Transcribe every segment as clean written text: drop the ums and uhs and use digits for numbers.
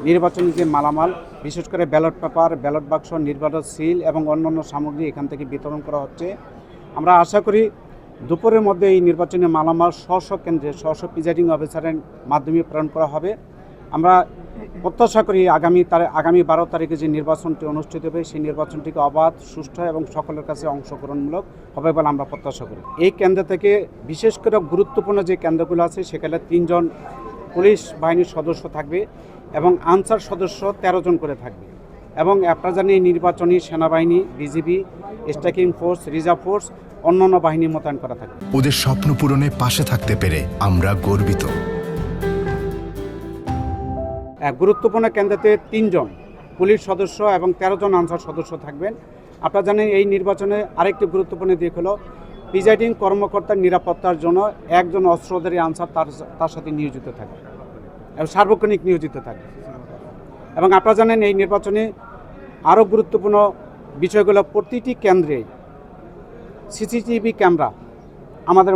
নির্বাচনী যে মালামাল, বিশেষ করে ব্যালট পেপার, ব্যালট বাক্স, নির্বাচন সিল এবং অন্যান্য সামগ্রী এখান থেকে বিতরণ করা হচ্ছে। আমরা আশা করি দুপুরের মধ্যে এই নির্বাচনী মালামাল স্ব কেন্দ্রে স্ব প্রিজাইডিং অফিসারের মাধ্যমে প্রেরণ করা হবে। আমরা প্রত্যাশা করি আগামী 12 তারিখে যে নির্বাচনটি অনুষ্ঠিত হবে সেই নির্বাচনটিকে অবাধ, সুষ্ঠু এবং সকলের কাছে অংশগ্রহণমূলক হবে বলে আমরা প্রত্যাশা করি। এই কেন্দ্র থেকে বিশেষ করে গুরুত্বপূর্ণ যে কেন্দ্রগুলো আছে সেখানে 3 জন পুলিশ বাহিনীর সদস্য থাকবে এবং আনসার সদস্য 13 জন করে থাকবে। এবং আপনারা জানেন এই নির্বাচনী সেনাবাহিনী, BGB, striking force, reserve force, অন্যান্য বাহিনী মোতায়েন করা থাকবে। ওদের স্বপ্ন পূরণে পাশে থাকতে পেরে আমরা গর্বিত। গুরুত্বপূর্ণ কেন্দ্রতে 3 জন পুলিশ সদস্য এবং 13 জন আনসার সদস্য থাকবেন। আপনারা জানেন এই নির্বাচনে আরেকটি গুরুত্বপূর্ণ দিক হলো প্রিজাইডিং কর্মকর্তার নিরাপত্তার জন্য একজন অস্ত্রধারী আনসার তার সাথে নিয়োজিত থাকবে এবং সার্বক্ষণিক নিয়োজিত থাকবে। এবং আপনারা জানেন এই নির্বাচনে আরও গুরুত্বপূর্ণ বিষয়গুলো, প্রতিটি কেন্দ্রে সিসিটিভি ক্যামেরা আমাদের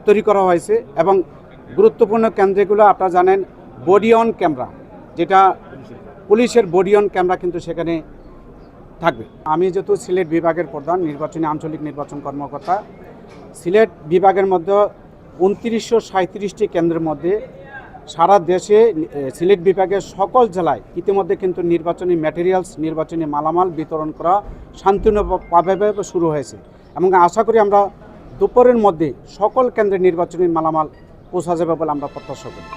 তৈরি করা হয়েছে এবং গুরুত্বপূর্ণ কেন্দ্রগুলো আপনারা জানেন বডি অন ক্যামেরা, যেটা পুলিশের বডি অন ক্যামেরা কিন্তু সেখানে থাকবে। আমি যেহেতু সিলেট বিভাগের প্রধান নির্বাচনী আঞ্চলিক নির্বাচন কর্মকর্তা, সিলেট বিভাগের মধ্যে 2937টি কেন্দ্রের মধ্যে সারা দেশে সিলেট বিভাগের সকল জেলায় ইতিমধ্যে কিন্তু নির্বাচনী ম্যাটেরিয়ালস, নির্বাচনী মালামাল বিতরণ করা শান্তিপূর্ণভাবে শুরু হয়েছে এবং আশা করি আমরা দুপুরের মধ্যে সকল কেন্দ্রে নির্বাচনী মালামাল পৌঁছা যাবে বলে আমরা প্রত্যাশা করি।